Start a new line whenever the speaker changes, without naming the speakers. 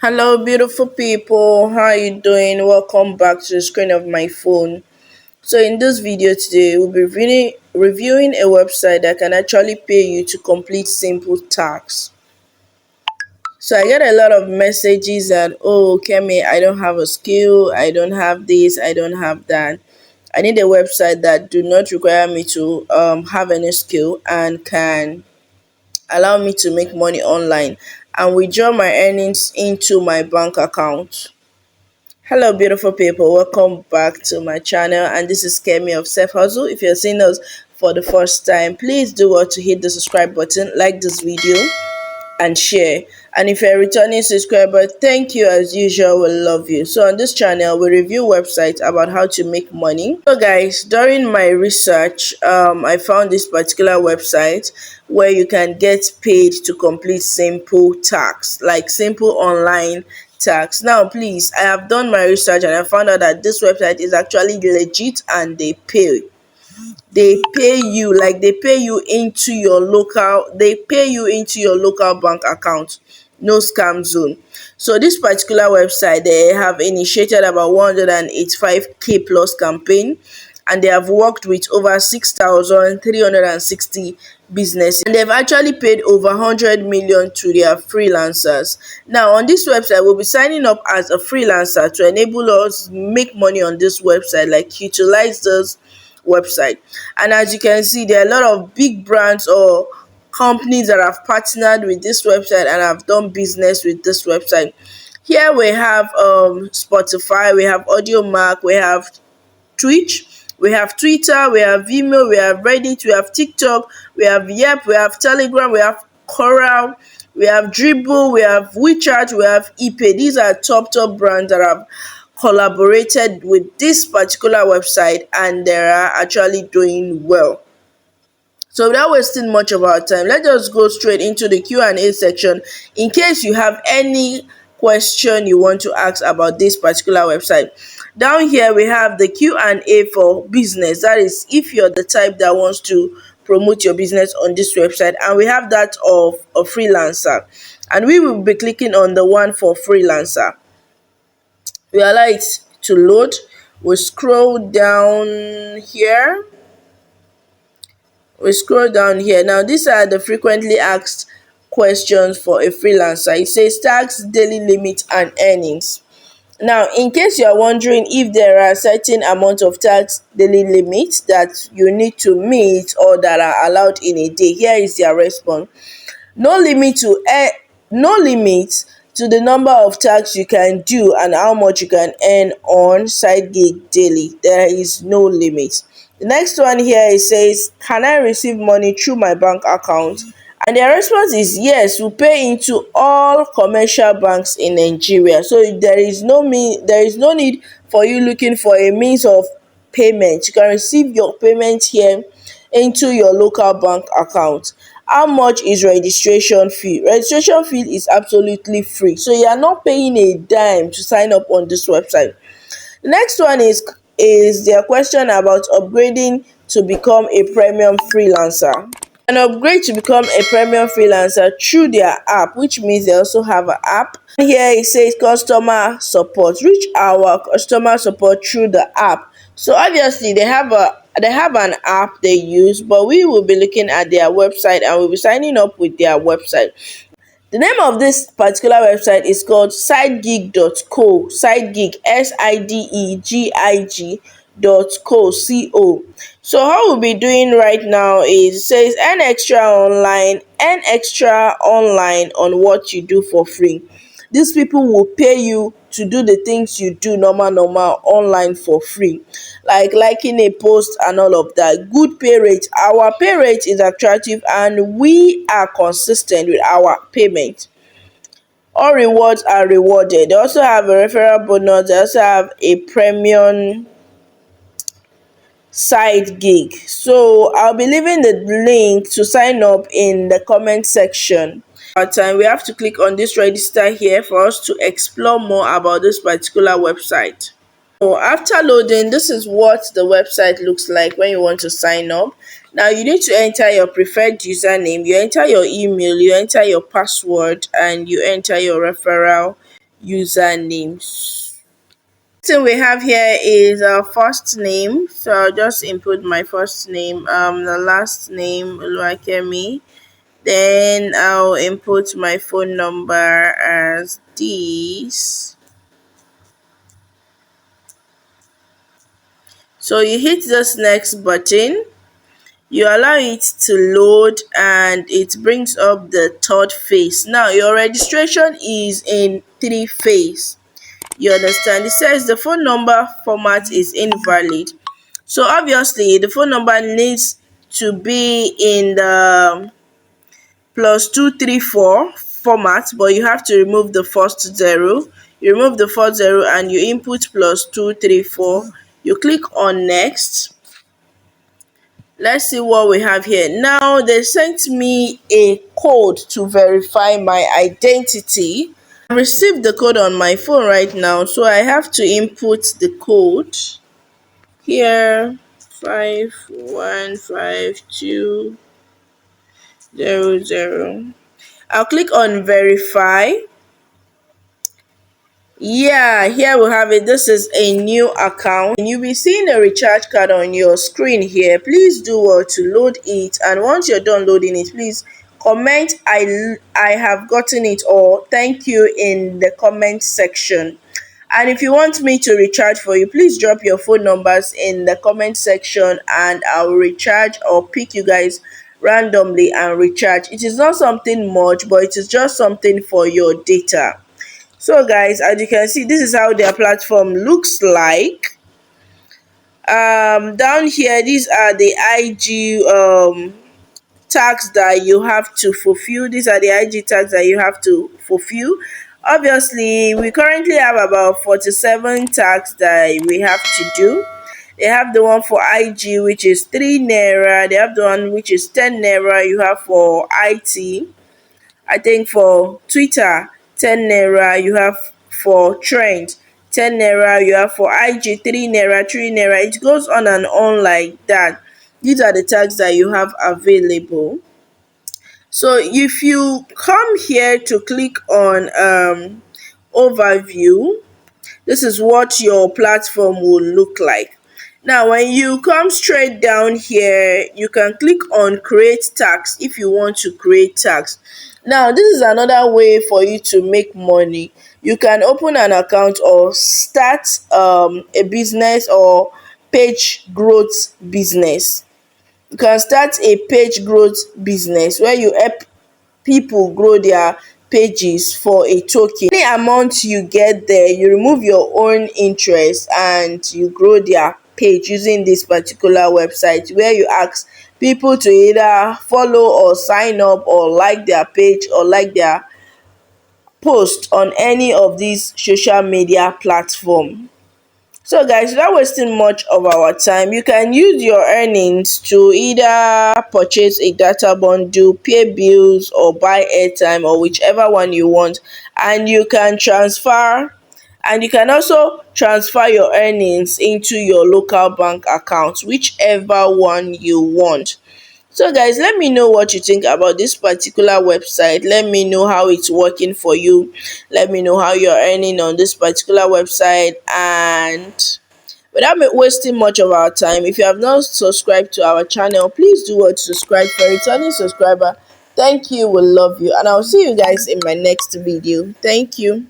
Hello, beautiful people. How are you doing? Welcome back to the screen of my phone. So, in this video today, we'll be reviewing a website that can actually pay you to complete simple tasks. So, I get a lot of messages that, oh, Kemi, I don't have a skill, I don't have this, I don't have that. I need a website that do not require me to have any skill and can allow me to make money online and withdraw my earnings into my bank account. Hello, beautiful people. Welcome back to my channel, and this is Kemi of Self Hustle. If you're seeing us for the first time, please do well to hit the subscribe button, like this video, and share. And if you're a returning subscriber, thank you as usual. We love you. So on this channel, we review websites about how to make money. So guys, during my research, I found this particular website where you can get paid to complete simple tasks, like simple online tasks. Now please, I have done my research and I found out that this website is actually legit and they pay you, like they pay you into your local bank account. No scam zone. So this particular website, they have initiated about 185k plus campaign, and they have worked with over 6,360 businesses, and they've actually paid over 100 million to their freelancers. Now on this website, we'll be signing up as a freelancer to enable us make money on this website, like utilize this website. And as you can see, there are a lot of big brands or companies that have partnered with this website and have done business with this website. Here we have Spotify, we have AudioMark, we have Twitch, we have Twitter, we have Vimeo, we have Reddit, we have TikTok, we have Yep, we have Telegram, we have Coral, we have Dribble, we have WeChat, we have ePay. These are top brands that have collaborated with this particular website, and they are actually doing well. So without wasting much of our time, let's just go straight into the Q&A section in case you have any question you want to ask about this particular website. Down here we have the Q&A for business. That is if you're the type that wants to promote your business on this website, and we have that of a freelancer, and we will be clicking on the one for freelancer. We allow it to load. We scroll down here. Now these are the frequently asked questions for a freelancer. It says tax, daily limit, and earnings. Now, in case you are wondering if there are certain amount of tax daily limits that you need to meet or that are allowed in a day, here is their response. No limit to the number of tasks you can do and how much you can earn on side gig daily. There is no limit. The next one here, it says, can I receive money through my bank account? And their response is yes, we pay into all commercial banks in Nigeria. So there is no need for you looking for a means of payment. You can receive your payment here into your local bank account. How much is registration fee? Registration fee is absolutely free. So you are not paying a dime to sign up on this website. The next one is their question about upgrading to become a premium freelancer. An upgrade to become a premium freelancer through their app, which means they also have an app. Here it says customer support. Reach our customer support through the app. So obviously they have an app they use, but we will be looking at their website and we'll be signing up with their website. The name of this particular website is called sidegig.co. Sidegig, SIDEGIG.co. So how we'll be doing right now is, it says earn extra online on what you do for free. These people will pay you to do the things you do normal online for free, like liking a post and all of that. Good pay rate. Our pay rate is attractive and we are consistent with our payment. All rewards are rewarded. They also have a referral bonus. They also have a premium side gig. So I'll be leaving the link to sign up in the comment section. Time we have to click on this register here for us to explore more about this particular website. So after loading, this is what the website looks like when you want to sign up. Now you need to enter your preferred username, you enter your email, you enter your password, and you enter your referral usernames. Thing we have here is our first name, so I'll just input my first name, the last name Oluwakemi. Then I'll input my phone number as this. So you hit this next button, you allow it to load, and it brings up the third phase. Now your registration is in 3 phase. You understand? It says the phone number format is invalid. So obviously the phone number needs to be in the +234 format, but you have to remove the first zero. You remove the first zero and you input +234. You click on next. Let's see what we have here. Now they sent me a code to verify my identity. I received the code on my phone right now, so I have to input the code here. 515200. I'll click on verify. Yeah, here we have it. This is a new account and you'll be seeing a recharge card on your screen here. Please do well to load it, and once you're done loading it, please comment I have gotten it or thank you in the comment section. And if you want me to recharge for you, please drop your phone numbers in the comment section and I'll recharge or pick you guys randomly and recharge. It is not something much, but it is just something for your data. So guys, as you can see, this is how their platform looks like. Down here, these are the IG tags that you have to fulfill. These are the IG tags that you have to fulfill. Obviously, we currently have about 47 tags that we have to do. They have the one for IG, which is 3 naira. They have the one which is 10 naira. You have for IT, I think for Twitter, 10 naira. You have for trend, 10 naira. You have for IG, 3 naira, 3 naira. It goes on and on like that. These are the tags that you have available. So if you come here to click on overview, this is what your platform will look like. Now when you come straight down here, you can click on create tags if you want to create tags. Now this is another way for you to make money. You can open an account or start a business or page growth business. You can start a page growth business where you help people grow their pages for a token. Any amount you get there, you remove your own interest and you grow their page using this particular website, where you ask people to either follow or sign up or like their page or like their post on any of these social media platforms. So guys, without wasting much of our time, you can use your earnings to either purchase a data bundle, pay bills, or buy airtime, or whichever one you want. And you can also transfer your earnings into your local bank account, whichever one you want. So guys, let me know what you think about this particular website. Let me know how it's working for you. Let me know how you're earning on this particular website. And without wasting much of our time, if you have not subscribed to our channel, please do what to subscribe. For returning subscriber, thank you, we love you, and I'll see you guys in my next video. Thank you.